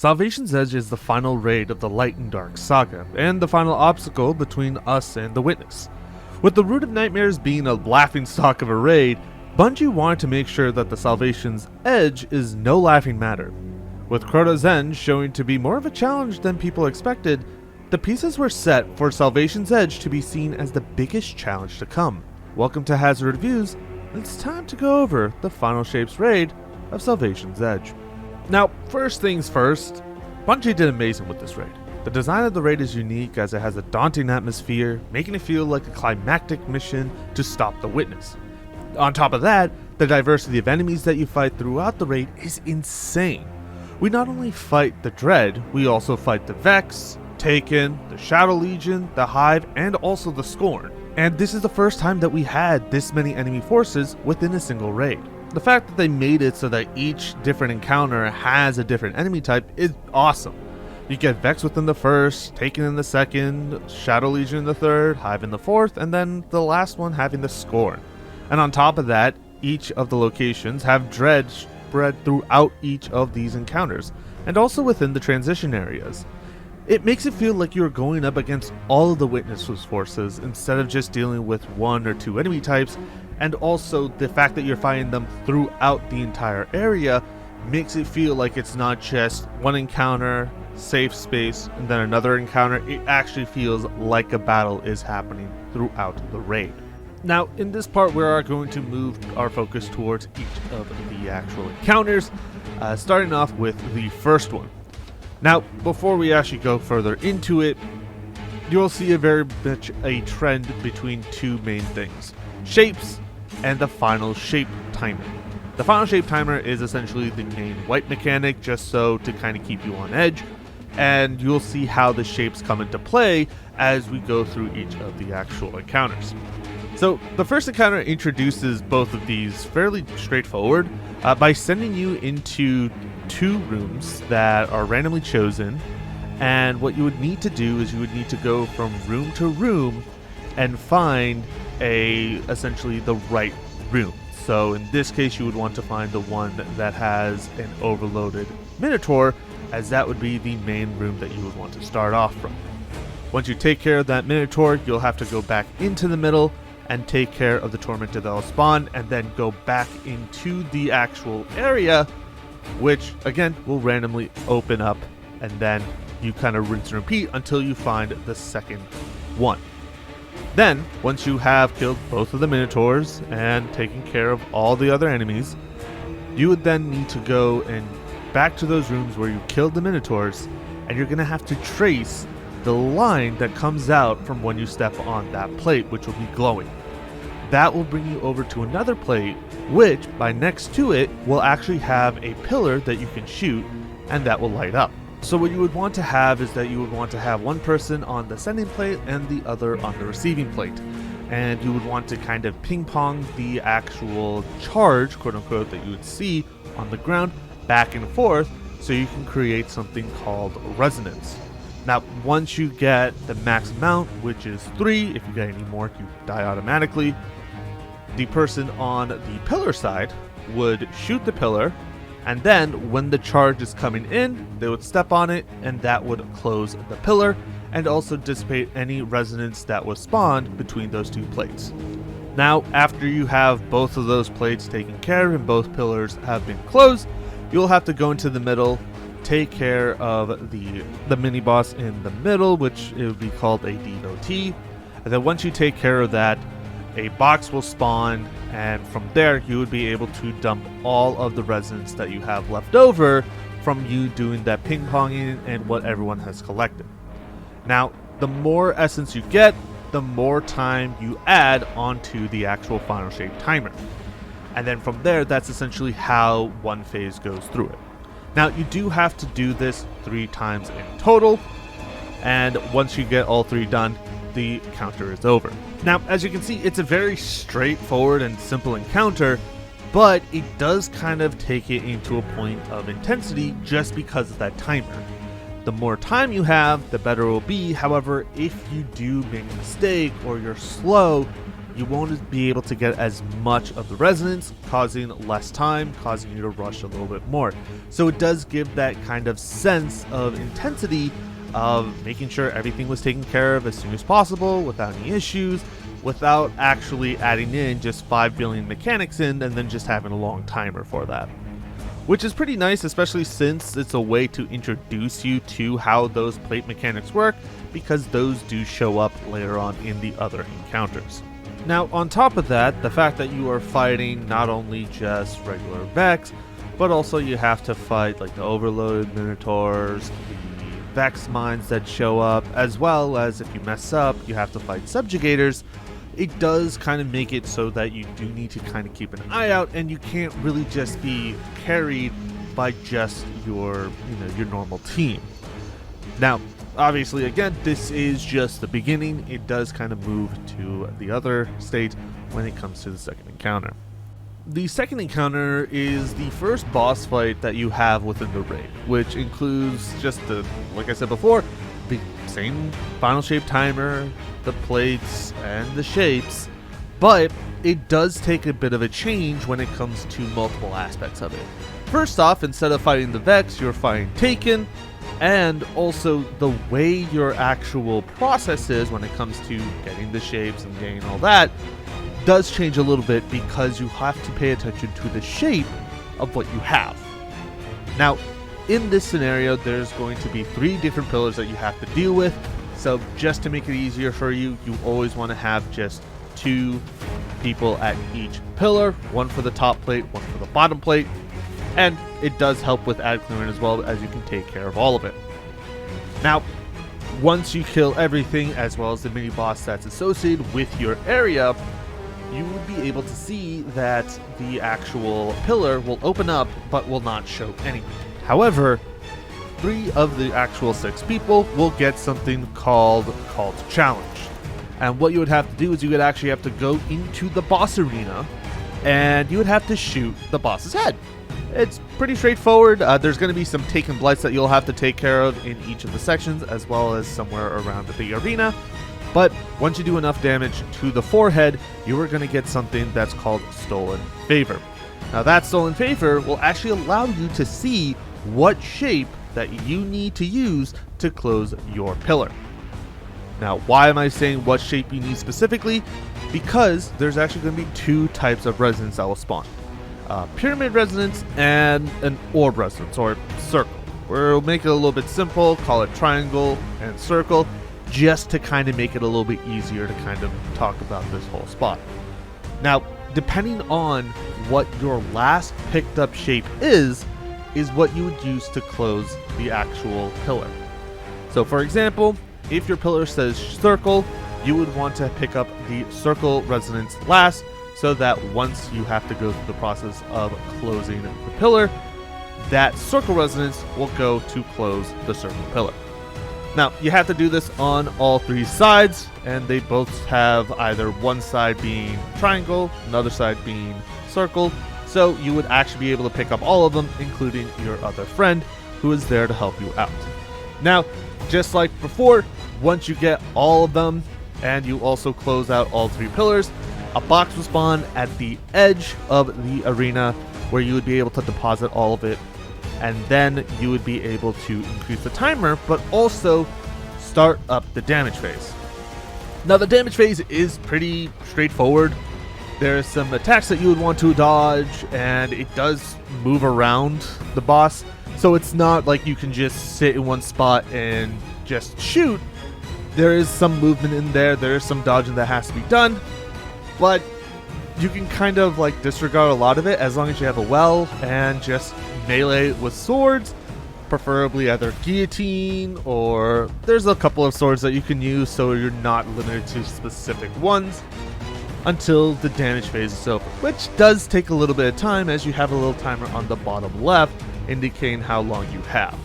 Salvation's Edge is the final raid of the Light and Dark saga, and the final obstacle between us and the Witness. With the Root of Nightmares being a laughingstock of a raid, Bungie wanted to make sure that the Salvation's Edge is no laughing matter. With Crota's End showing to be more of a challenge than people expected, the pieces were set for Salvation's Edge to be seen as the biggest challenge to come. Welcome to HZRD Reviews, and it's time to go over the final shapes raid of Salvation's Edge. Now, first things first, Bungie did amazing with this raid. The design of the raid is unique as it has a daunting atmosphere, making it feel like a climactic mission to stop the Witness. On top of that, the diversity of enemies that you fight throughout the raid is insane. We not only fight the Dread, we also fight the Vex, Taken, the Shadow Legion, the Hive, and also the Scorn. And this is the first time that we had this many enemy forces within a single raid. The fact that they made it so that each different encounter has a different enemy type is awesome. You get Vex within the first, Taken in the second, Shadow Legion in the third, Hive in the fourth, and then the last one having the Scorn. And on top of that, each of the locations have Dread spread throughout each of these encounters, and also within the transition areas. It makes it feel like you're going up against all of the Witness's forces instead of just dealing with one or two enemy types, and also the fact that you're fighting them throughout the entire area makes it feel like it's not just one encounter, safe space, and then another encounter. It actually feels like a battle is happening throughout the raid. Now, in this part, we are going to move our focus towards each of the actual encounters, starting off with the first one. Now, before we actually go further into it, you'll see a very much a trend between two main things: shapes and the final shape timer. The final shape timer is essentially the main wipe mechanic, just so to kind of keep you on edge, and you'll see how the shapes come into play as we go through each of the actual encounters. So the first encounter introduces both of these fairly straightforward by sending you into two rooms that are randomly chosen, and what you would need to do is you would need to go from room to room and find essentially the right room. So in this case, you would want to find the one that has an overloaded Minotaur, as that would be the main room that you would want to start off from. Once you take care of that Minotaur, you'll have to go back into the middle and take care of the Tormented that will spawn, and then go back into the actual area, which again will randomly open up, and then you kind of rinse and repeat until you find the second one. Then, once you have killed both of the Minotaurs and taken care of all the other enemies, you would then need to go and back to those rooms where you killed the Minotaurs, and you're going to have to trace the line that comes out from when you step on that plate, which will be glowing. That will bring you over to another plate, which, by next to it, will actually have a pillar that you can shoot, and that will light up. So what you would want to have is that you would want to have one person on the sending plate and the other on the receiving plate. And you would want to kind of ping pong the actual charge, quote unquote, that you would see on the ground back and forth, so you can create something called resonance. Now, once you get the max amount, which is 3, if you get any more, you die automatically, the person on the pillar side would shoot the pillar, and then when the charge is coming in, they would step on it, and that would close the pillar and also dissipate any resonance that was spawned between those two plates. Now, after you have both of those plates taken care of and both pillars have been closed, you'll have to go into the middle, take care of the mini boss in the middle, which it would be called a DOT, and then once you take care of that, a box will spawn, and from there you would be able to dump all of the resonance that you have left over from you doing that ping-ponging and what everyone has collected. Now, the more essence you get, the more time you add onto the actual final shape timer. And then from there, that's essentially how one phase goes through it. Now, you do have to do this 3 times in total, and once you get all 3 done, the counter is over. Now, as you can see, it's a very straightforward and simple encounter, but it does kind of take it into a point of intensity just because of that timer. The more time you have, the better it will be. However, if you do make a mistake or you're slow, you won't be able to get as much of the resonance, causing less time, causing you to rush a little bit more. So it does give that kind of sense of intensity of making sure everything was taken care of as soon as possible without any issues, without actually adding in just 5 billion mechanics in and then just having a long timer for that. Which is pretty nice, especially since it's a way to introduce you to how those plate mechanics work, because those do show up later on in the other encounters. Now, on top of that, the fact that you are fighting not only just regular Vex, but also you have to fight like the overloaded Minotaurs, the Vex mines that show up, as well as if you mess up, you have to fight Subjugators. It does kind of make it so that you do need to kind of keep an eye out, and you can't really just be carried by just your normal team. Now, obviously, again, this is just the beginning. It does kind of move to the other state when it comes to the second encounter. The second encounter is the first boss fight that you have within the raid, which includes just the, like I said before, the same final shape timer, the plates, and the shapes, but it does take a bit of a change when it comes to multiple aspects of it. First off, instead of fighting the Vex, you're fighting Taken, and also the way your actual process is when it comes to getting the shapes and getting all that does change a little bit, because you have to pay attention to the shape of what you have. Now, in this scenario, there's going to be 3 different pillars that you have to deal with. So just to make it easier for you, you always want to have just 2 people at each pillar, 1 for the top plate, 1 for the bottom plate, and it does help with ad clearing as well, as you can take care of all of it. Now, once you kill everything, as well as the mini boss that's associated with your area, you will be able to see that the actual pillar will open up but will not show anything. However, 3 of the actual 6 people will get something called Call to Challenge. And what you would have to do is you would actually have to go into the boss arena and you would have to shoot the boss's head. It's pretty straightforward. There's going to be some Taken Blights that you'll have to take care of in each of the sections, as well as somewhere around the arena. But once you do enough damage to the forehead, you are going to get something that's called Stolen Favor. Now that Stolen Favor will actually allow you to see what shape that you need to use to close your pillar. Now, why am I saying what shape you need specifically? Because there's actually going to be 2 types of resonance that will spawn. Pyramid resonance and an orb resonance, or circle. We'll make it a little bit simple, call it triangle and circle, just to kind of make it a little bit easier to kind of talk about this whole spot. Now, depending on what your last picked up shape is what you would use to close the actual pillar. So for example, if your pillar says circle, you would want to pick up the circle resonance last, so that once you have to go through the process of closing the pillar, that circle resonance will go to close the circle pillar. Now, you have to do this on all 3 sides, and they both have either one side being triangle, another side being circle, so you would actually be able to pick up all of them, including your other friend, who is there to help you out. Now, just like before, once you get all of them, and you also close out all 3 pillars, a box will spawn at the edge of the arena where you would be able to deposit all of it, and then you would be able to increase the timer, but also start up the damage phase. Now, the damage phase is pretty straightforward. There's some attacks that you would want to dodge, and it does move around the boss, so it's not like you can just sit in one spot and just shoot. There is some movement in there, there is some dodging that has to be done, but you can kind of like disregard a lot of it as long as you have a well and just melee with swords, preferably either guillotine, or there's a couple of swords that you can use so you're not limited to specific ones until the damage phase is over, which does take a little bit of time, as you have a little timer on the bottom left indicating how long you have.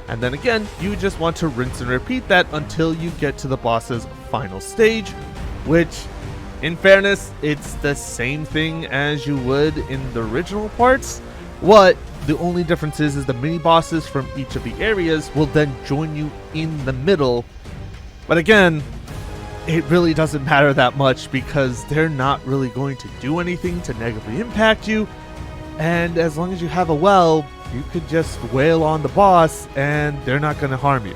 And then again, you just want to rinse and repeat that until you get to the boss's final stage, which, in fairness, it's the same thing as you would in the original parts. What the only difference is the mini bosses from each of the areas will then join you in the middle. But again, it really doesn't matter that much because they're not really going to do anything to negatively impact you. And as long as you have a well, you could just wail on the boss and they're not going to harm you.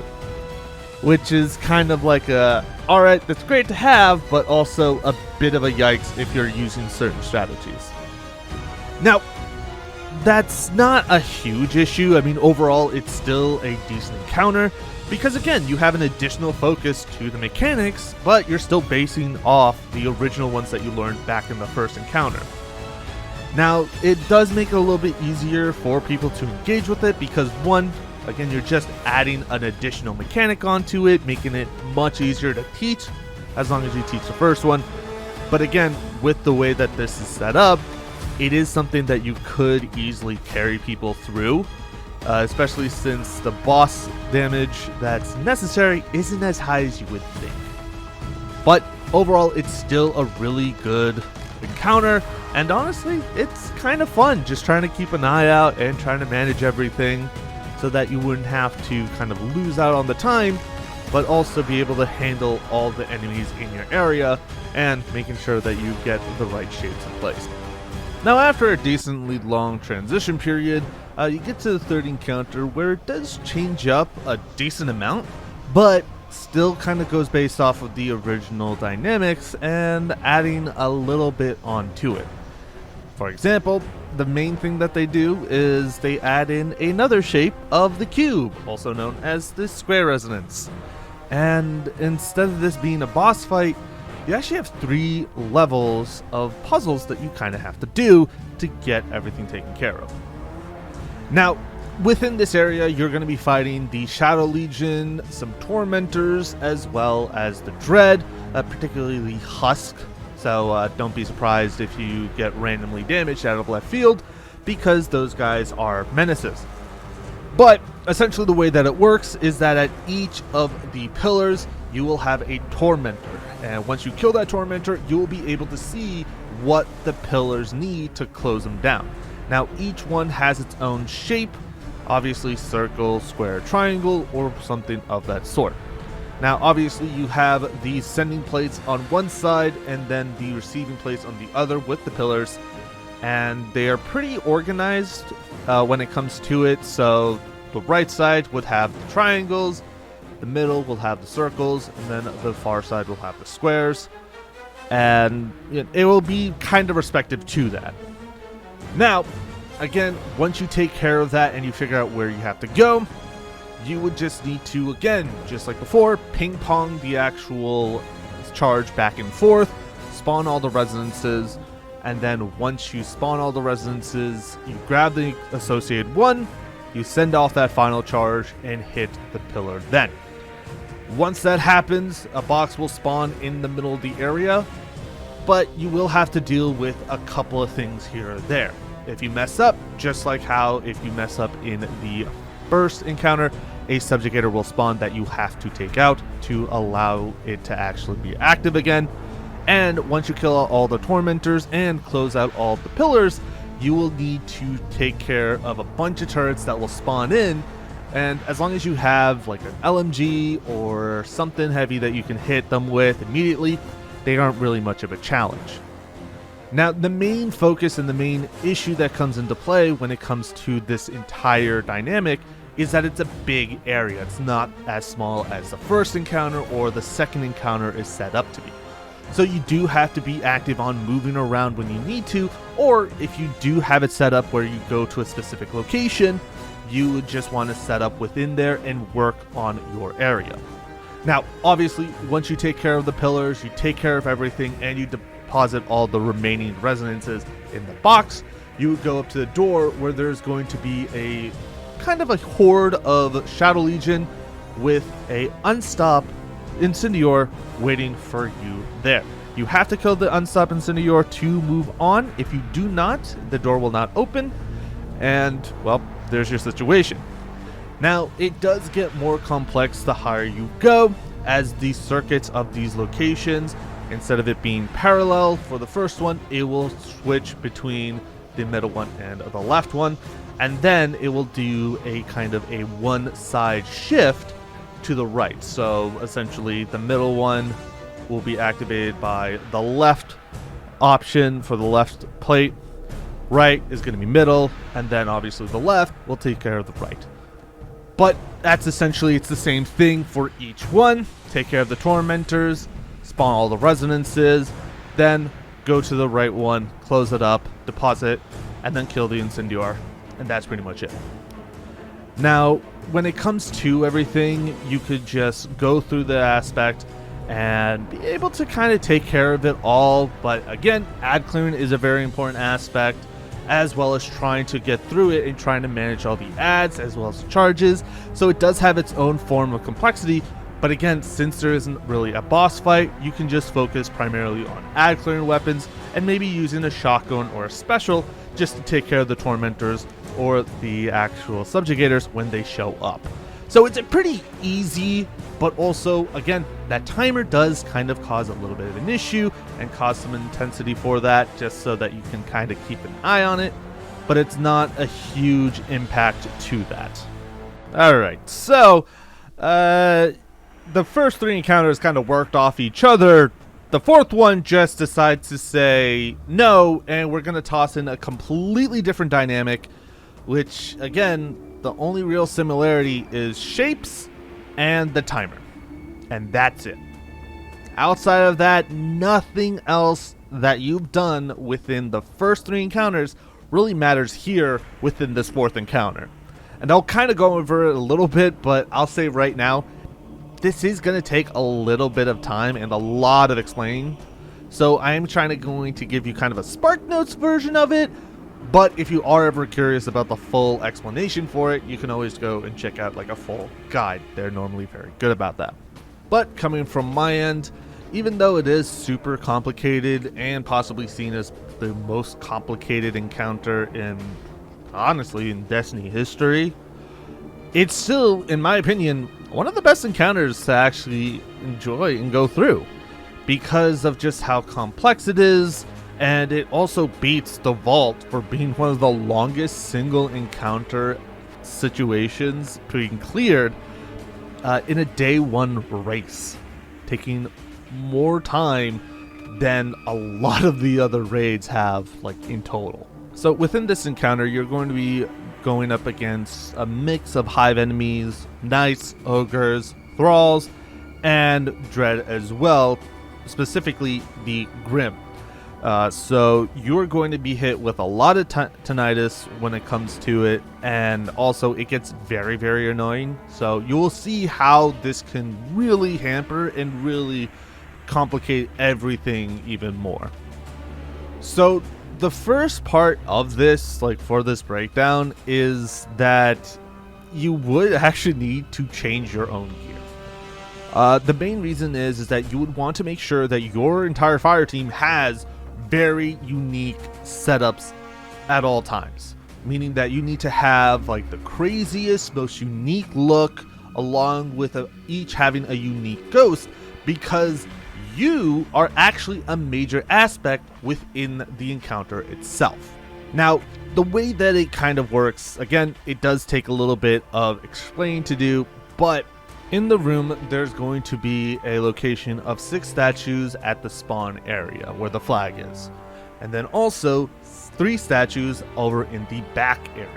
Which is kind of like a, alright, that's great to have, but also a bit of a yikes if you're using certain strategies. Now, that's not a huge issue. I mean, overall, it's still a decent encounter because, again, you have an additional focus to the mechanics, but you're still basing off the original ones that you learned back in the first encounter. Now, it does make it a little bit easier for people to engage with it because, one, again, you're just adding an additional mechanic onto it, making it much easier to teach as long as you teach the first one. But again, with the way that this is set up, it is something that you could easily carry people through, especially since the boss damage that's necessary isn't as high as you would think. But overall, it's still a really good encounter, and honestly, it's kind of fun just trying to keep an eye out and trying to manage everything so that you wouldn't have to kind of lose out on the time, but also be able to handle all the enemies in your area and making sure that you get the right shapes in place. Now, after a decently long transition period, you get to the third encounter where it does change up a decent amount, but still kind of goes based off of the original dynamics and adding a little bit onto it. For example, the main thing that they do is they add in another shape of the cube, also known as the square resonance. And instead of this being a boss fight, you actually have 3 levels of puzzles that you kind of have to do to get everything taken care of. Now, within this area, you're going to be fighting the Shadow Legion, some Tormentors, as well as the Dread, particularly Husk. So don't be surprised if you get randomly damaged out of left field, because those guys are menaces. But essentially the way that it works is that at each of the pillars, you will have a Tormentor. And once you kill that Tormentor, you will be able to see what the pillars need to close them down. Now, each one has its own shape, obviously circle, square, triangle, or something of that sort. Now, obviously, you have the sending plates on one side and then the receiving plates on the other with the pillars, and they are pretty organized when it comes to it. So the right side would have the triangles, the middle will have the circles, and then the far side will have the squares, and it will be kind of respective to that. Now, again, once you take care of that and you figure out where you have to go, you would just need to, again, just like before, ping pong the actual charge back and forth, spawn all the resonances, and then once you spawn all the resonances, you grab the associated one, you send off that final charge, and hit the pillar then. Once that happens, a box will spawn in the middle of the area, but you will have to deal with a couple of things here or there. If you mess up, just like how if you mess up in the first encounter, a subjugator will spawn that you have to take out to allow it to actually be active again. And once you kill all the Tormentors and close out all the pillars, you will need to take care of a bunch of turrets that will spawn in. And as long as you have like an LMG or something heavy that you can hit them with immediately, they aren't really much of a challenge. Now, the main focus and the main issue that comes into play when it comes to this entire dynamic is that it's a big area. It's not as small as the first encounter or the second encounter is set up to be. So you do have to be active on moving around when you need to, or if you do have it set up where you go to a specific location, you would just want to set up within there and work on your area. Now, obviously, once you take care of the pillars, you take care of everything, and you deposit all the remaining resonances in the box, you would go up to the door where there's going to be a kind of a horde of Shadow Legion with a unstop Incendior waiting for you there. You have to kill the unstop Incendior to move on. If you do not, the door will not open, and, well, there's your situation. Now, it does get more complex the higher you go, as the circuits of these locations, instead of it being parallel for the first one, it will switch between the middle one and the left one, and then it will do a kind of a one side shift to the right. So essentially the middle one will be activated by the left option for the left plate. Right is going to be middle, and then obviously the left will take care of the right. But that's essentially, it's the same thing for each one. Take care of the tormentors, spawn all the resonances, then go to the right one, close it up, deposit, and then kill the incendiar. And that's pretty much it. Now, when it comes to everything, you could just go through the aspect and be able to kind of take care of it all. But again, ad clearing is a very important aspect, as well as trying to get through it and trying to manage all the ads as well as charges. So it does have its own form of complexity. But again, since there isn't really a boss fight, you can just focus primarily on ad clearing weapons and maybe using a shotgun or a special just to take care of the tormentors or the actual subjugators when they show up. So it's a pretty easy, but also, again, that timer does kind of cause a little bit of an issue and cause some intensity for that, just so that you can kind of keep an eye on it, but it's not a huge impact to that. Alright, so the first three encounters kind of worked off each other. The fourth one just decides to say no, and we're going to toss in a completely different dynamic, which, again, the only real similarity is shapes and the timer. And that's it. Outside of that, nothing else that you've done within the first three encounters really matters here within this fourth encounter. And I'll kind of go over it a little bit, but I'll say right now, this is going to take a little bit of time and a lot of explaining. So I am going to give you kind of a Spark Notes version of it. But if you are ever curious about the full explanation for it, you can always go and check out like a full guide. They're normally very good about that. But coming from my end, even though it is super complicated and possibly seen as the most complicated encounter in, honestly, in Destiny history, it's still, in my opinion, one of the best encounters to actually enjoy and go through because of just how complex it is. And it also beats the Vault for being one of the longest single encounter situations being cleared in a day one race, taking more time than a lot of the other raids have, like, in total. So within this encounter, you're going to be going up against a mix of hive enemies, knights, ogres, thralls, and dread as well, specifically the Grim. So you're going to be hit with a lot of tinnitus when it comes to it, and also it gets very, very annoying. So you will see how this can really hamper and really complicate everything even more. So the first part of this, like for this breakdown, is that you would actually need to change your own gear. The main reason is that you would want to make sure that your entire fire team has very unique setups at all times, meaning that you need to have like the craziest, most unique look, along with each having a unique ghost, because you are actually a major aspect within the encounter itself. Now, the way that it kind of works, again, it does take a little bit of explaining to do, but in the room, there's going to be a location of 6 statues at the spawn area where the flag is. And then also 3 statues over in the back area.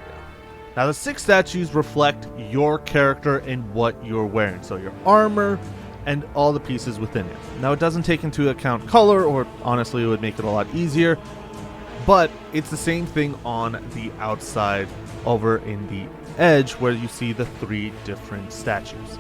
Now the 6 statues reflect your character and what you're wearing. So your armor and all the pieces within it. Now it doesn't take into account color, or honestly it would make it a lot easier. But it's the same thing on the outside over in the edge where you see the 3 different statues.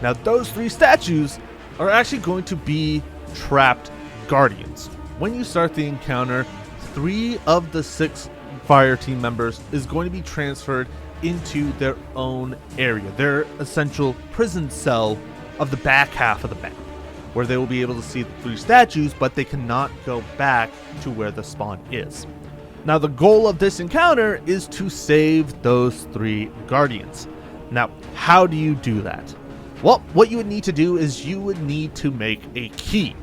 Now those 3 statues are actually going to be trapped guardians. When you start the encounter, 3 of the 6 fire team members is going to be transferred into their own area, their essential prison cell of the back half of the map, where they will be able to see the 3 statues, but they cannot go back to where the spawn is. Now the goal of this encounter is to save those 3 guardians. Now, how do you do that? Well, what you would need to do is you would need to make a key.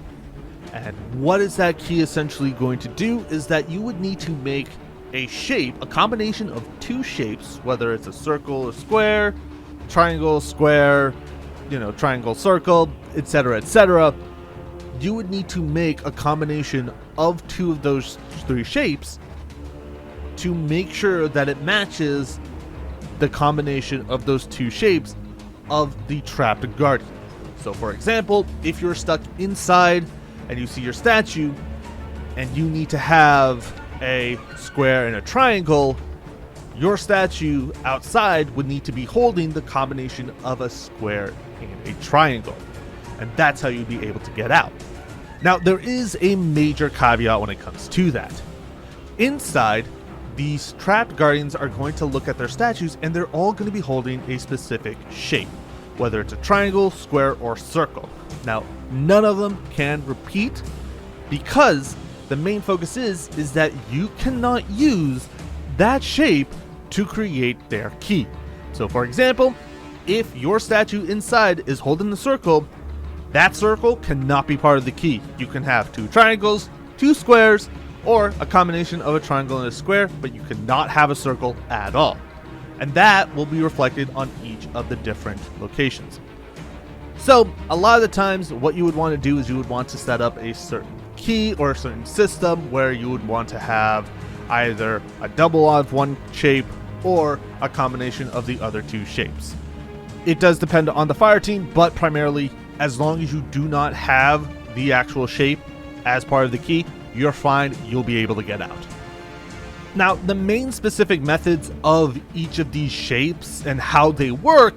And what is that key essentially going to do is that you would need to make a shape, a combination of 2 shapes, whether it's a circle or square, triangle, square, triangle, circle, etc., etc., you would need to make a combination of 2 of those 3 shapes to make sure that it matches the combination of those 2 shapes of the trapped guardian. So for example, if you're stuck inside and you see your statue and you need to have a square and a triangle, your statue outside would need to be holding the combination of a square and a triangle. And that's how you'd be able to get out. Now, there is a major caveat when it comes to that. Inside, these trapped guardians are going to look at their statues and they're all going to be holding a specific shape, whether it's a triangle, square, or circle. Now, none of them can repeat because the main focus is that you cannot use that shape to create their key. So for example, if your statue inside is holding the circle, that circle cannot be part of the key. You can have 2 triangles, 2 squares, or a combination of a triangle and a square, but you cannot have a circle at all. And that will be reflected on each of the different locations. So a lot of the times what you would want to do is you would want to set up a certain key or a certain system where you would want to have either a double of one shape or a combination of the other 2 shapes. It does depend on the fire team, but primarily as long as you do not have the actual shape as part of the key, you're fine, you'll be able to get out. Now, the main specific methods of each of these shapes and how they work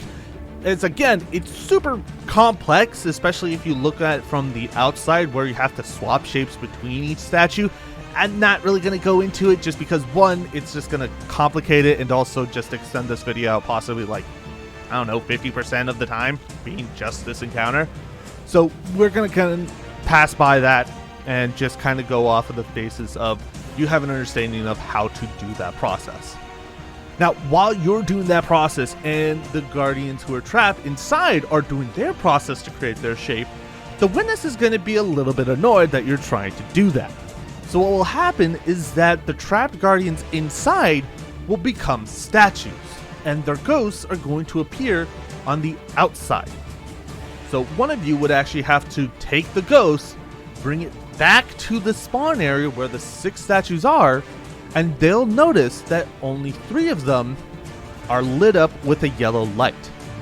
is, again, it's super complex, especially if you look at it from the outside where you have to swap shapes between each statue. I'm not really going to go into it just because, one, it's just going to complicate it and also just extend this video out possibly like, I don't know, 50% of the time being just this encounter. So we're going to kind of pass by that and just kind of go off of the basis of you have an understanding of how to do that process. Now, while you're doing that process and the guardians who are trapped inside are doing their process to create their shape, the witness is going to be a little bit annoyed that you're trying to do that. So what will happen is that the trapped guardians inside will become statues, and their ghosts are going to appear on the outside. So one of you would actually have to take the ghost, bring it back to the spawn area where the 6 statues are, and they'll notice that only 3 of them are lit up with a yellow light.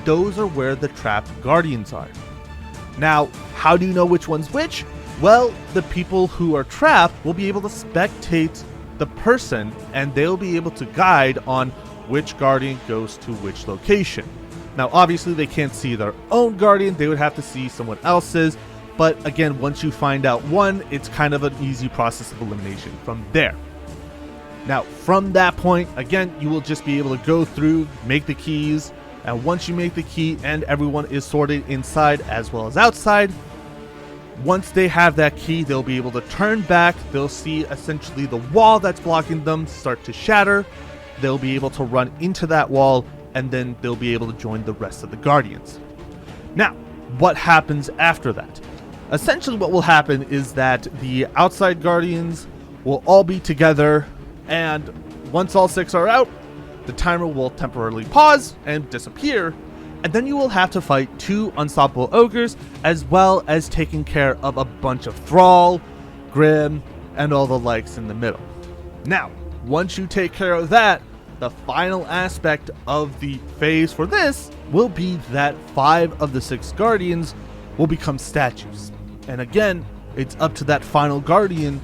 Those are where the trapped guardians are. Now, how do you know which one's which? Well, the people who are trapped will be able to spectate the person, and they'll be able to guide on which guardian goes to which location. Now, obviously, they can't see their own guardian. They would have to see someone else's. But again, once you find out one, it's kind of an easy process of elimination from there. Now, from that point, again, you will just be able to go through, make the keys, and once you make the key and everyone is sorted inside as well as outside, once they have that key, they'll be able to turn back. They'll see essentially the wall that's blocking them start to shatter. They'll be able to run into that wall, and then they'll be able to join the rest of the Guardians. Now, what happens after that? Essentially what will happen is that the outside Guardians will all be together, and once all 6 are out, the timer will temporarily pause and disappear, and then you will have to fight 2 unstoppable ogres, as well as taking care of a bunch of Thrall, Grim, and all the likes in the middle. Now, once you take care of that, the final aspect of the phase for this will be that 5 of the 6 Guardians will become statues. And again, it's up to that final Guardian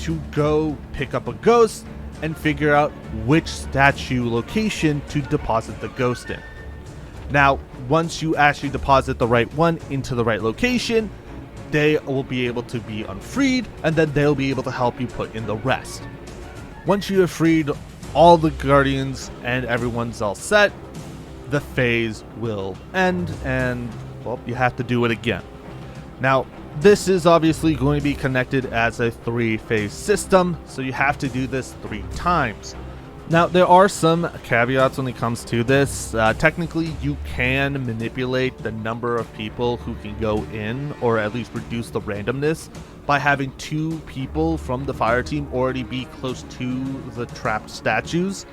to go pick up a ghost and figure out which statue location to deposit the ghost in. Now, once you actually deposit the right one into the right location, they will be able to be unfreed, and then they'll be able to help you put in the rest. Once you have freed all the Guardians and everyone's all set, the phase will end, and, well, you have to do it again. Now, this is obviously going to be connected as a 3-phase system, so you have to do this 3 times. Now, there are some caveats when it comes to this. Technically, you can manipulate the number of people who can go in, or at least reduce the randomness, by having 2 people from the fire team already be close to the trapped statues.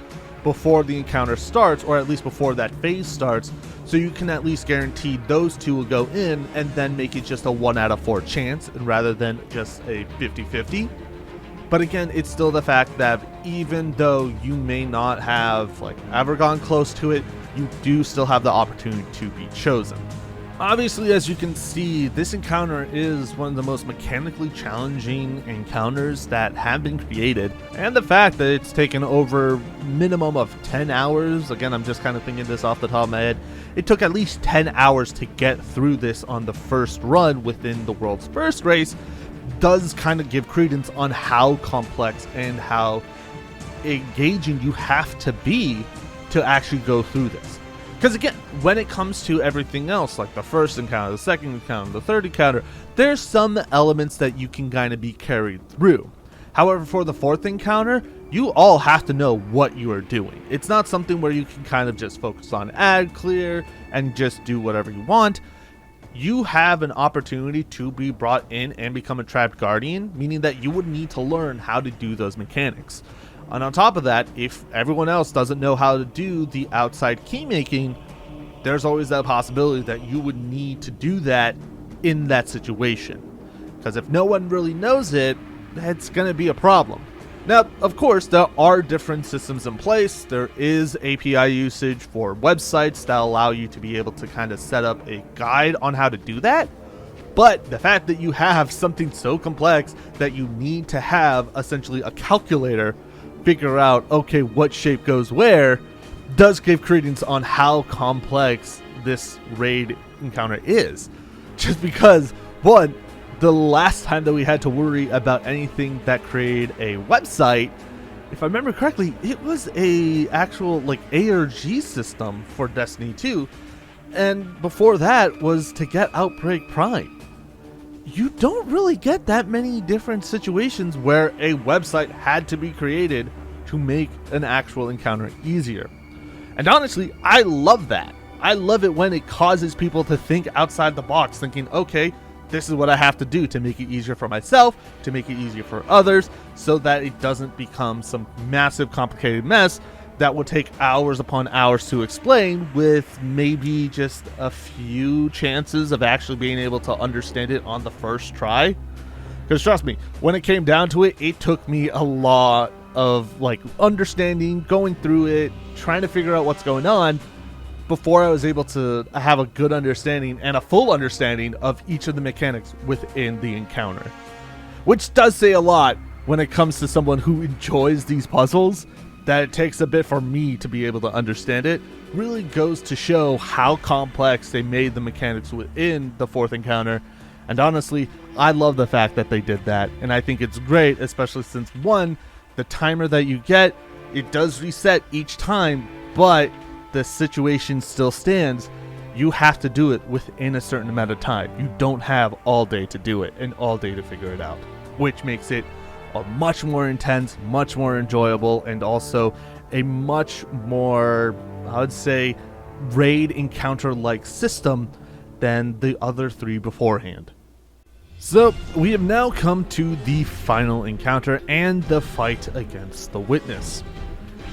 before the encounter starts, or at least before that phase starts, so you can at least guarantee those two will go in and then make it just a 1 out of 4 chance rather than just a 50-50. But again, it's still the fact that even though you may not have like ever gone close to it, you do still have the opportunity to be chosen. Obviously, as you can see, this encounter is one of the most mechanically challenging encounters that have been created, and the fact that it's taken over minimum of 10 hours, again, I'm just kind of thinking this off the top of my head, it took at least 10 hours to get through this on the first run within the world's first race, does kind of give credence on how complex and how engaging you have to be to actually go through this. Because again, when it comes to everything else, like the first encounter, the second encounter, the third encounter, there's some elements that you can kind of be carried through. However, for the fourth encounter, you all have to know what you are doing. It's not something where you can kind of just focus on ad clear and just do whatever you want. You have an opportunity to be brought in and become a trapped guardian, meaning that you would need to learn how to do those mechanics. And on top of that, if everyone else doesn't know how to do the outside key making, there's always that possibility that you would need to do that in that situation. Because if no one really knows it, it's going to be a problem. Now, of course, there are different systems in place. There is API usage for websites that allow you to be able to kind of set up a guide on how to do that. But the fact that you have something so complex that you need to have essentially a calculator figure out, okay, what shape goes where, does give credence on how complex this raid encounter is. Just because, one, the last time that we had to worry about anything that created a website, if I remember correctly, it was a actual like ARG system for Destiny 2, and before that was to get Outbreak Prime. You don't really get that many different situations where a website had to be created to make an actual encounter easier. And honestly, I love that. I love it when it causes people to think outside the box, thinking, okay, this is what I have to do to make it easier for myself, to make it easier for others, so that it doesn't become some massive complicated mess that will take hours upon hours to explain, with maybe just a few chances of actually being able to understand it on the first try. Because trust me, when it came down to it, it took me a lot of like understanding, going through it, trying to figure out what's going on before I was able to have a good understanding and a full understanding of each of the mechanics within the encounter. Which does say a lot when it comes to someone who enjoys these puzzles. That it takes a bit for me to be able to understand it really goes to show how complex they made the mechanics within the fourth encounter. And honestly, I love the fact that they did that, and I think it's great, especially since, one, the timer that you get, it does reset each time, but the situation still stands. You have to do it within a certain amount of time. You don't have all day to do it and all day to figure it out, which makes it a much more intense, much more enjoyable, and also a much more, I would say, raid encounter-like system than the other three beforehand. So, we have now come to the final encounter and the fight against the Witness.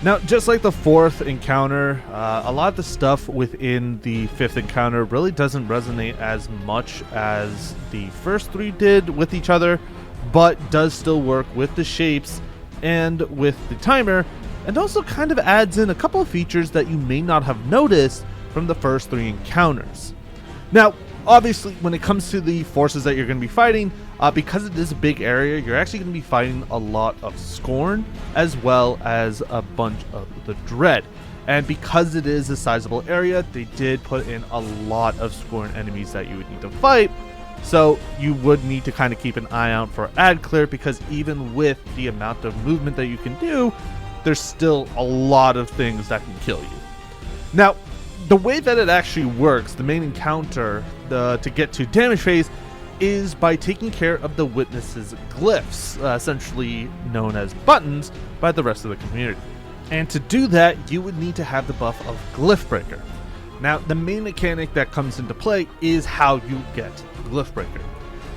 Now, just like the fourth encounter, a lot of the stuff within the fifth encounter really doesn't resonate as much as the first three did with each other, but does still work with the shapes and with the timer, and also kind of adds in a couple of features that you may not have noticed from the first three encounters. Now, obviously, when it comes to the forces that you're going to be fighting, because it is a big area, you're actually going to be fighting a lot of Scorn, as well as a bunch of the Dread. And because it is a sizable area, they did put in a lot of Scorn enemies that you would need to fight. So you would need to kind of keep an eye out for ad clear, because even with the amount of movement that you can do, there's still a lot of things that can kill you. Now, the way that it actually works, the main encounter to get to damage phase, is by taking care of the Witness's glyphs, essentially known as buttons by the rest of the community. And to do that, you would need to have the buff of Glyph Breaker. Now, the main mechanic that comes into play is how you get Glyph Breaker.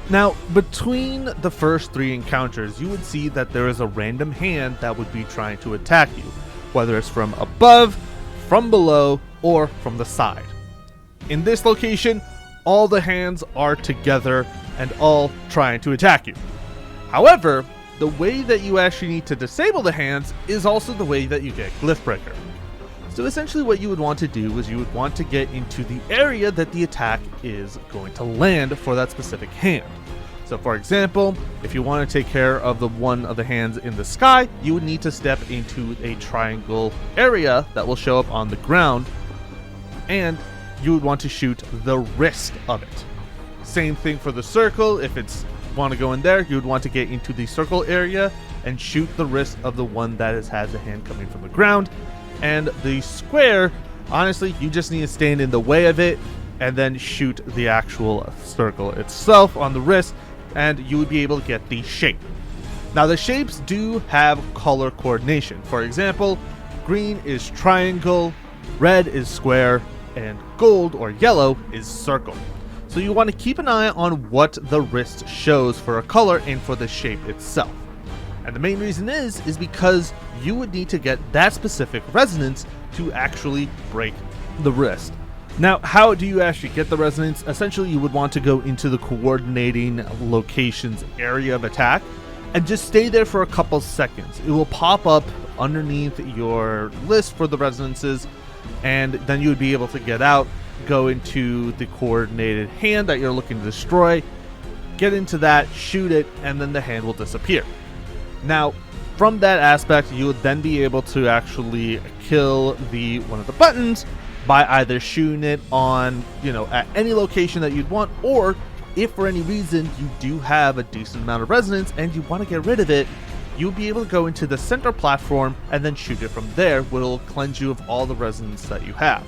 Now, between the first three encounters, you would see that there is a random hand that would be trying to attack you, whether it's from above, from below, or from the side. In this location, all the hands are together and all trying to attack you. However, the way that you actually need to disable the hands is also the way that you get Glyph Breaker. So essentially what you would want to do is you would want to get into the area that the attack is going to land for that specific hand. So for example, if you want to take care of the one of the hands in the sky, you would need to step into a triangle area that will show up on the ground, and you would want to shoot the wrist of it. Same thing for the circle. If it's want to go in there, you would want to get into the circle area and shoot the wrist of the one that has a hand coming from the ground. And the square, honestly, you just need to stand in the way of it and then shoot the actual circle itself on the wrist, and you would be able to get the shape. Now the shapes do have color coordination. For example, green is triangle, red is square, and gold or yellow is circle. So you want to keep an eye on what the wrist shows for a color and for the shape itself. And the main reason is because you would need to get that specific resonance to actually break the wrist. Now, how do you actually get the resonance? Essentially, you would want to go into the coordinating locations area of attack and just stay there for a couple seconds. It will pop up underneath your list for the resonances, and then you would be able to get out, go into the coordinated hand that you're looking to destroy, get into that, shoot it, and then the hand will disappear. Now, from that aspect, you would then be able to actually kill one of the buttons by either shooting it on, at any location that you'd want, or if for any reason you do have a decent amount of resonance and you want to get rid of it, you'll be able to go into the center platform and then shoot it from there, which will cleanse you of all the resonance that you have.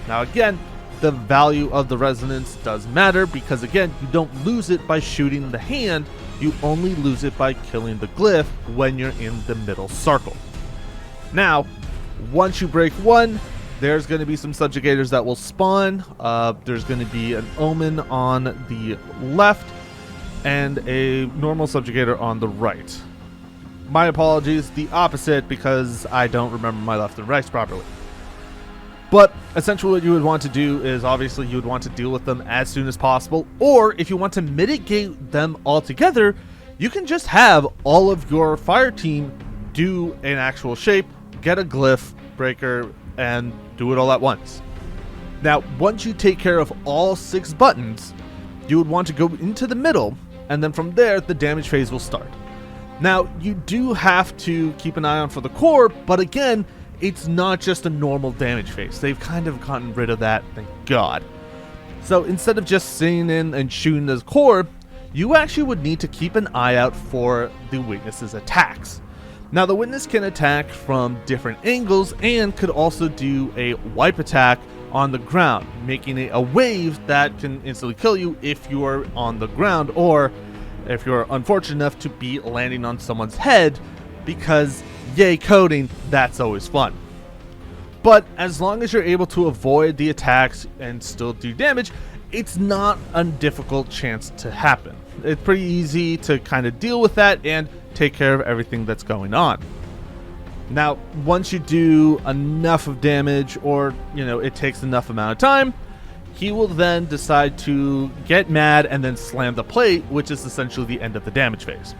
Now again, the value of the resonance does matter because again, you don't lose it by shooting the hand, you only lose it by killing the glyph when you're in the middle circle. Now, once you break one, there's going to be some subjugators that will spawn. There's going to be an omen on the left and a normal subjugator on the right. My apologies, the opposite, because I don't remember my left and rights properly. But essentially what you would want to do is obviously you would want to deal with them as soon as possible, or if you want to mitigate them altogether, you can just have all of your fire team do an actual shape, get a glyph breaker, and do it all at once. Now, once you take care of all 6 buttons, you would want to go into the middle, and then from there, the damage phase will start. Now, you do have to keep an eye on for the core, but again, it's not just a normal damage phase. They've kind of gotten rid of that, thank God. So instead of just sitting in and shooting the core, you actually would need to keep an eye out for the witness's attacks. Now the witness can attack from different angles and could also do a wipe attack on the ground, making it a wave that can instantly kill you if you are on the ground, or if you're unfortunate enough to be landing on someone's head, because yay coding, that's always fun. But as long as you're able to avoid the attacks and still do damage, it's not a difficult chance to happen. It's pretty easy to kind of deal with that and take care of everything that's going on. Now, once you do enough of damage, or it takes enough amount of time, he will then decide to get mad and then slam the plate, which is essentially the end of the damage phase.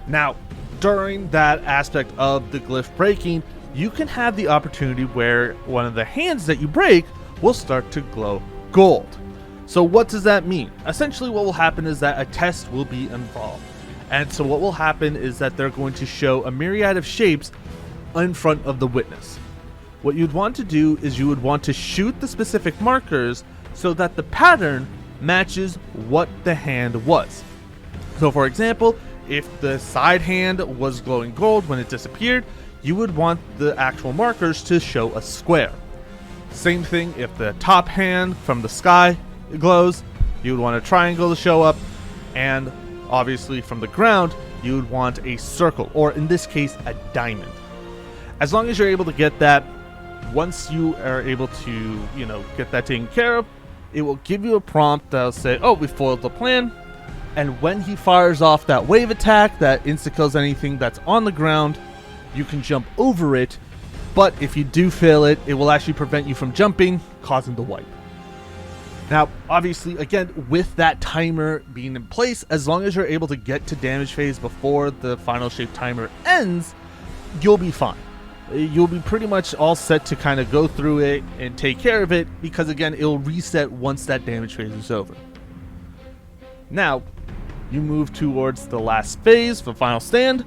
Now, during that aspect of the glyph breaking, you can have the opportunity where one of the hands that you break will start to glow gold. So what does that mean? Essentially what will happen is that a test will be involved. And so what will happen is that they're going to show a myriad of shapes in front of the witness. What you'd want to do is you would want to shoot the specific markers so that the pattern matches what the hand was. So for example, if the side hand was glowing gold when it disappeared, you would want the actual markers to show a square. Same thing if the top hand from the sky glows, you would want a triangle to show up, and obviously from the ground, you would want a circle, or in this case, a diamond. As long as you're able to get that, once you are able to, get that taken care of, it will give you a prompt that'll say, oh, we foiled the plan. And when he fires off that wave attack that insta-kills anything that's on the ground, you can jump over it but if you do fail it, it will actually prevent you from jumping, causing the wipe. Now, obviously, again, with that timer being in place, as long as you're able to get to damage phase before the final shape timer ends, you'll be fine. You'll be pretty much all set to kind of go through it and take care of it, because again, it'll reset once that damage phase is over. Now, you move towards the last phase, the final stand.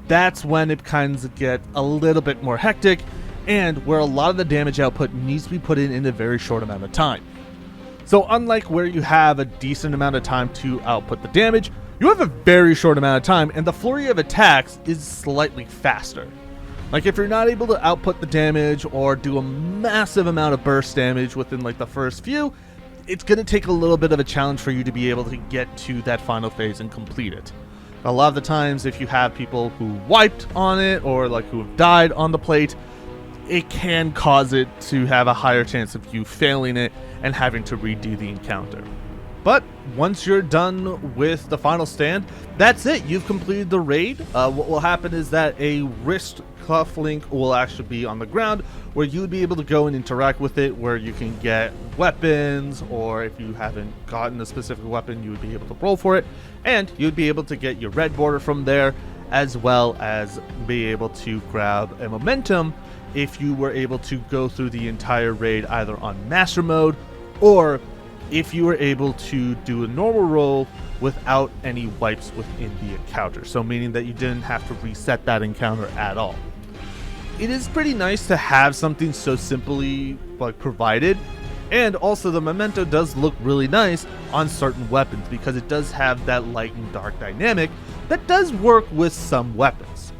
That's when it kind of gets a little bit more hectic, and where a lot of the damage output needs to be put in a very short amount of time. So unlike where you have a decent amount of time to output the damage, you have a very short amount of time, and the flurry of attacks is slightly faster. Like, if you're not able to output the damage or do a massive amount of burst damage within like the first few, it's going to take a little bit of a challenge for you to be able to get to that final phase and complete it. A lot of the times, if you have people who wiped on it or like who have died on the plate, it can cause it to have a higher chance of you failing it and having to redo the encounter. But once you're done with the final stand, that's it. You've completed the raid. What will happen is that a wrist cuff link will actually be on the ground where you would be able to go and interact with it, where you can get weapons, or if you haven't gotten a specific weapon, you would be able to roll for it, and you'd be able to get your red border from there, as well as be able to grab a momentum if you were able to go through the entire raid either on master mode, or if you were able to do a normal roll without any wipes within the encounter. So meaning that you didn't have to reset that encounter at all. It is pretty nice to have something so simply like provided, and also the memento does look really nice on certain weapons because it does have that light and dark dynamic that does work with some weapons.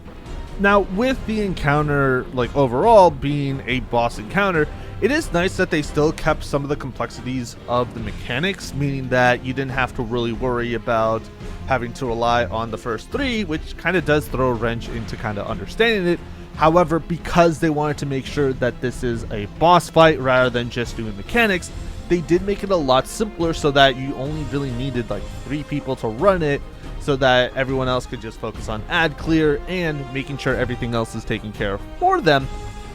Now, with the encounter like overall being a boss encounter, it is nice that they still kept some of the complexities of the mechanics, meaning that you didn't have to really worry about having to rely on the first three, which kind of does throw a wrench into kind of understanding it. However, because they wanted to make sure that this is a boss fight rather than just doing mechanics, they did make it a lot simpler so that you only really needed like 3 people to run it, so that everyone else could just focus on ad clear and making sure everything else is taken care of for them,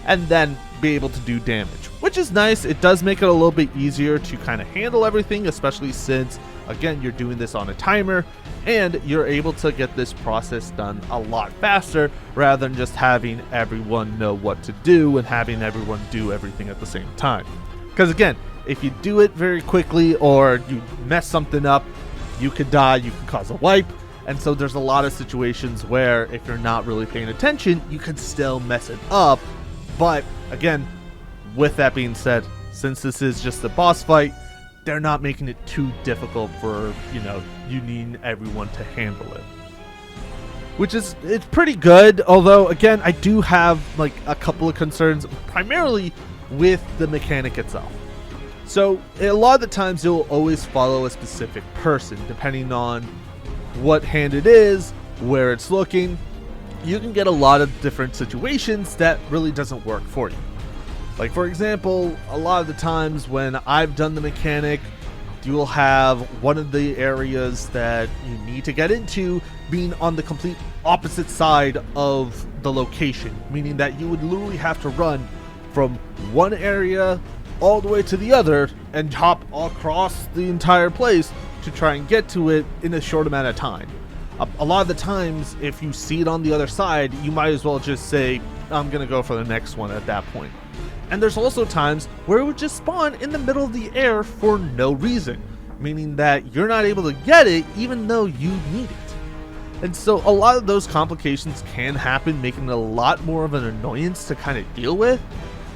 and then be able to do damage, which is nice. It does make it a little bit easier to kind of handle everything, especially since, again, you're doing this on a timer, and you're able to get this process done a lot faster rather than just having everyone know what to do and having everyone do everything at the same time. Because again, if you do it very quickly or you mess something up, you could die, you could cause a wipe, and so there's a lot of situations where if you're not really paying attention, you could still mess it up. But again, with that being said, since this is just a boss fight, they're not making it too difficult for, you need everyone to handle it. Which is, it's pretty good, although again, I do have like a couple of concerns, primarily with the mechanic itself. So a lot of the times it will always follow a specific person, depending on what hand it is, where it's looking. You can get a lot of different situations that really doesn't work for you. Like, for example, a lot of the times when I've done the mechanic, you will have one of the areas that you need to get into being on the complete opposite side of the location, meaning that you would literally have to run from one area all the way to the other and hop across the entire place to try and get to it in a short amount of time. A lot of the times, if you see it on the other side, you might as well just say, I'm gonna go for the next one at that point. And there's also times where it would just spawn in the middle of the air for no reason, meaning that you're not able to get it even though you need it. And so a lot of those complications can happen, making it a lot more of an annoyance to kind of deal with.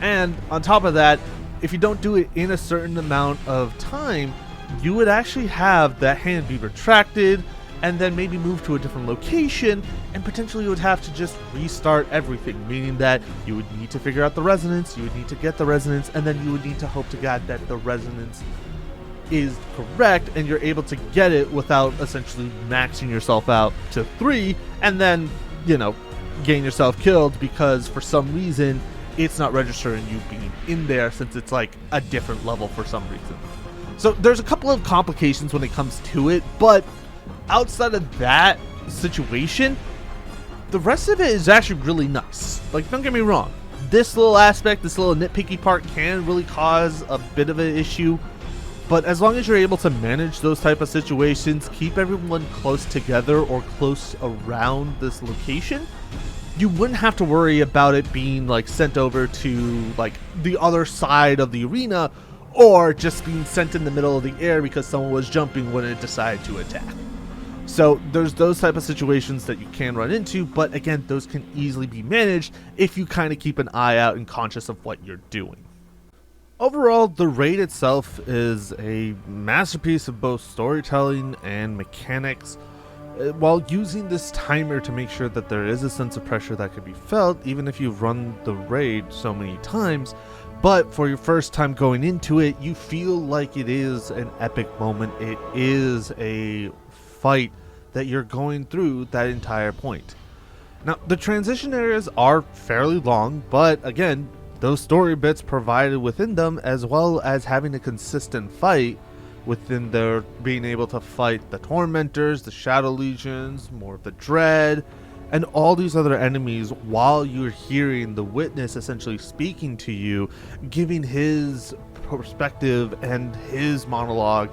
And on top of that, if you don't do it in a certain amount of time, you would actually have that hand be retracted and then maybe move to a different location, and potentially you would have to just restart everything, meaning that you would need to figure out the resonance, you would need to get the resonance, and then you would need to hope to God that the resonance is correct and you're able to get it without essentially maxing yourself out to 3 and then, getting yourself killed because for some reason it's not registering you being in there, since it's like a different level for some reason. So there's a couple of complications when it comes to it, but outside of that situation, the rest of it is actually really nice. Like, don't get me wrong, this little aspect, this little nitpicky part can really cause a bit of an issue, but as long as you're able to manage those type of situations, keep everyone close together or close around this location, you wouldn't have to worry about it being like sent over to like the other side of the arena, or just being sent in the middle of the air because someone was jumping when it decided to attack. So there's those type of situations that you can run into, but again, those can easily be managed if you kind of keep an eye out and conscious of what you're doing. Overall, the raid itself is a masterpiece of both storytelling and mechanics, while using this timer to make sure that there is a sense of pressure that could be felt even if you've run the raid so many times. But for your first time going into it, you feel like it is an epic moment. It is a fight that you're going through that entire point. Now, the transition areas are fairly long, but again, those story bits provided within them, as well as having a consistent fight within their being able to fight the Tormentors, the Shadow Legions, more of the Dread, and all these other enemies while you're hearing the Witness essentially speaking to you, giving his perspective and his monologue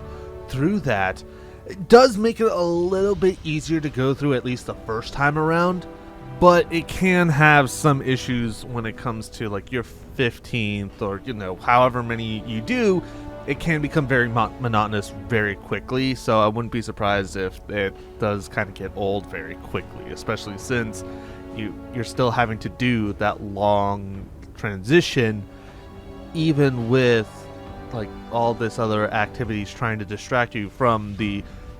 through that. It does make it a little bit easier to go through, at least the first time around, but it can have some issues when it comes to like your 15th or, you know, however many you do. It can become very monotonous very quickly, so I wouldn't be surprised if it does kind of get old very quickly, especially since you're still having to do that long transition, even with like all this other activities trying to distract you from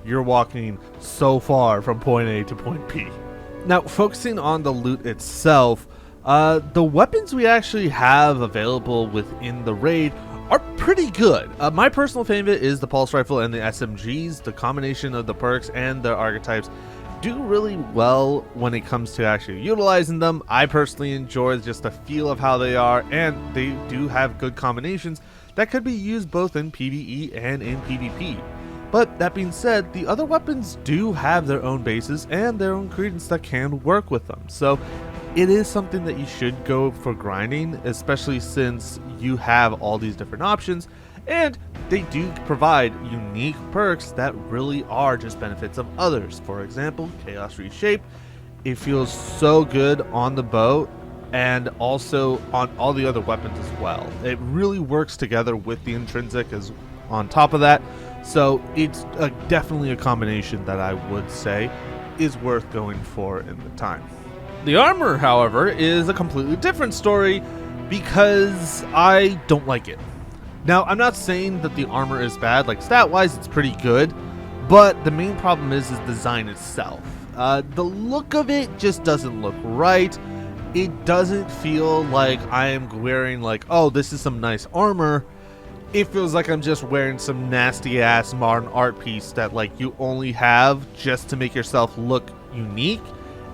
you're walking so far from point A to point B. Now, focusing on the loot itself, the weapons we actually have available within the raid are pretty good. My personal favorite is the pulse rifle and the SMGs. The combination of the perks and the archetypes do really well when it comes to actually utilizing them. I personally enjoy just the feel of how they are, and they do have good combinations that could be used both in PvE and in PvP. But that being said, the other weapons do have their own bases and their own credence that can work with them. So it is something that you should go for grinding, especially since you have all these different options, and they do provide unique perks that really are just benefits of others. For example, Chaos Reshape, it feels so good on the bow and also on all the other weapons as well. It really works together with the intrinsic as on top of that. So it's definitely a combination that I would say is worth going for in the time. The armor, however, is a completely different story because I don't like it. Now, I'm not saying that the armor is bad. Like, stat-wise, it's pretty good, but the main problem is the design itself. The look of it just doesn't look right. It doesn't feel like I am wearing like, oh, this is some nice armor. It feels like I'm just wearing some nasty ass modern art piece that like you only have just to make yourself look unique,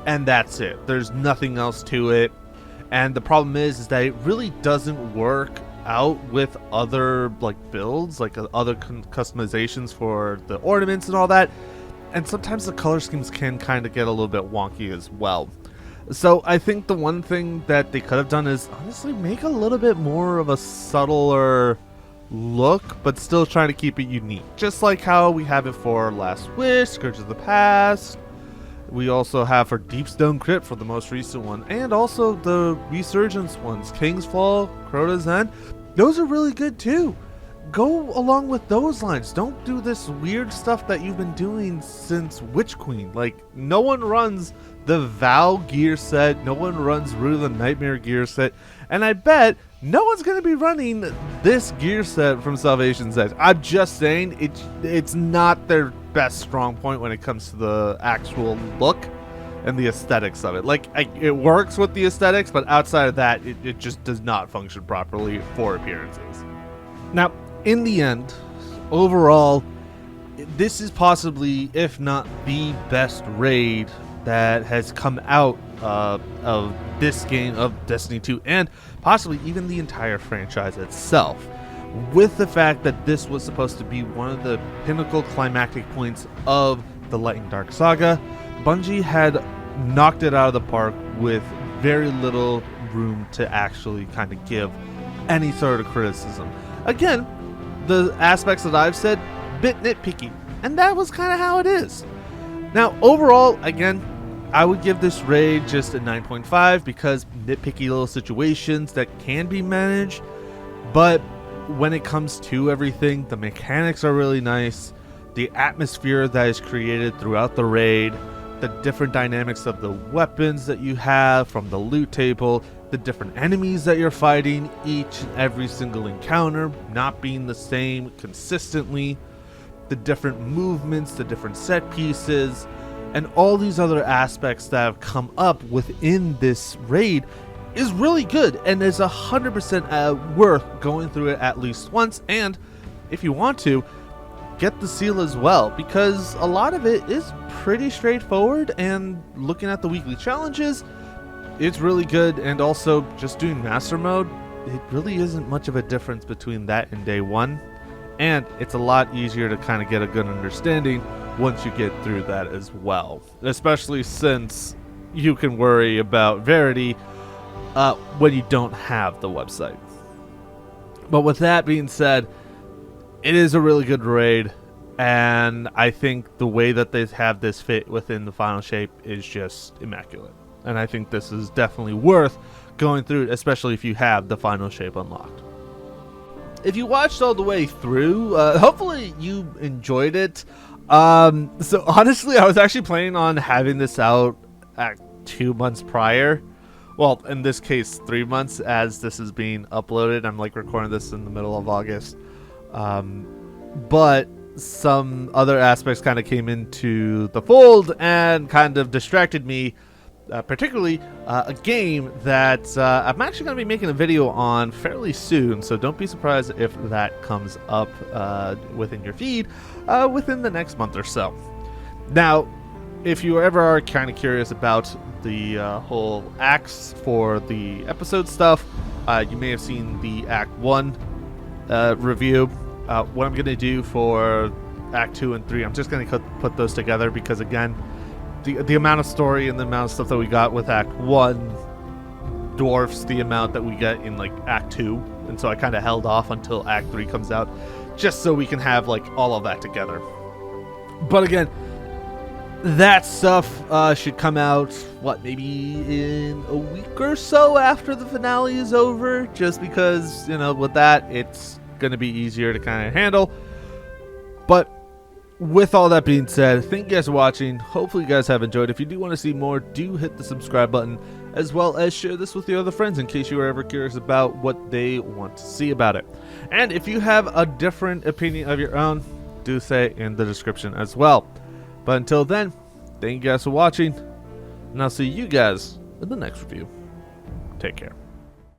and that's it. There's nothing else to it. And the problem is that it really doesn't work out with other like builds, like other customizations for the ornaments and all that. And sometimes the color schemes can kind of get a little bit wonky as well. So I think the one thing that they could have done is honestly make a little bit more of a subtler look, but still trying to keep it unique, just like how we have it for Last Wish, Scourge of the Past. We also have for Deepstone Crypt for the most recent one, and also the Resurgence ones, King's Fall, Crota's End. Those are really good too. Go along with those lines. Don't do this weird stuff that you've been doing since Witch Queen. Like, no one runs the Vow gear set, no one runs Root of the Nightmare gear set, and I bet no one's going to be running this gear set from Salvation's Edge. I'm just saying, it's not their best strong point when it comes to the actual look and the aesthetics of it. Like, it works with the aesthetics, but outside of that, it just does not function properly for appearances. Now, in the end, overall, this is possibly, if not the best raid that has come out of this game, of Destiny 2, and possibly even the entire franchise itself. With the fact that this was supposed to be one of the pinnacle climactic points of the Light and Dark saga, Bungie had knocked it out of the park with very little room to actually kind of give any sort of criticism. Again, the aspects that I've said, bit nitpicky, and that was kind of how it is. Now, overall, again, I would give this raid just a 9.5 because nitpicky little situations that can be managed, but when it comes to everything, the mechanics are really nice. The atmosphere that is created throughout the raid, the different dynamics of the weapons that you have from the loot table, the different enemies that you're fighting, each and every single encounter not being the same consistently, the different movements, the different set pieces, and all these other aspects that have come up within this raid is really good and is 100% worth going through it at least once. And if you want to, get the seal as well, because a lot of it is pretty straightforward, and looking at the weekly challenges, it's really good. And also just doing master mode, it really isn't much of a difference between that and day one, and it's a lot easier to kind of get a good understanding once you get through that as well, especially since you can worry about Verity when you don't have the website. But with that being said, it is a really good raid, and I think the way that they have this fit within the final shape is just immaculate. And I think this is definitely worth going through it, especially if you have the final shape unlocked. If you watched all the way through, hopefully you enjoyed it. So honestly, I was actually planning on having this out at 2 months prior. Well, in this case, 3 months, as this is being uploaded. I'm like recording this in the middle of August. But some other aspects kind of came into the fold and kind of distracted me, particularly a game that I'm actually going to be making a video on fairly soon, so don't be surprised if that comes up within your feed within the next month or so. Now, if you ever are kind of curious about the whole acts for the episode stuff, you may have seen the Act 1 review. What I'm going to do for Act 2 and 3, I'm just going to put those together because, again, the amount of story and the amount of stuff that we got with Act 1 dwarfs the amount that we get in, like, Act 2. And so I kind of held off until Act 3 comes out just so we can have, like, all of that together. But, again, that stuff should come out, maybe in a week or so after the finale is over, just because, with that, it's going to be easier to kind of handle. But with all that being said, thank you guys for watching. Hopefully you guys have enjoyed. If you do want to see more, do hit the subscribe button, as well as share this with your other friends in case you are ever curious about what they want to see about it. And if you have a different opinion of your own, do say in the description as well. But until then, thank you guys for watching, and I'll see you guys in the next review. Take care.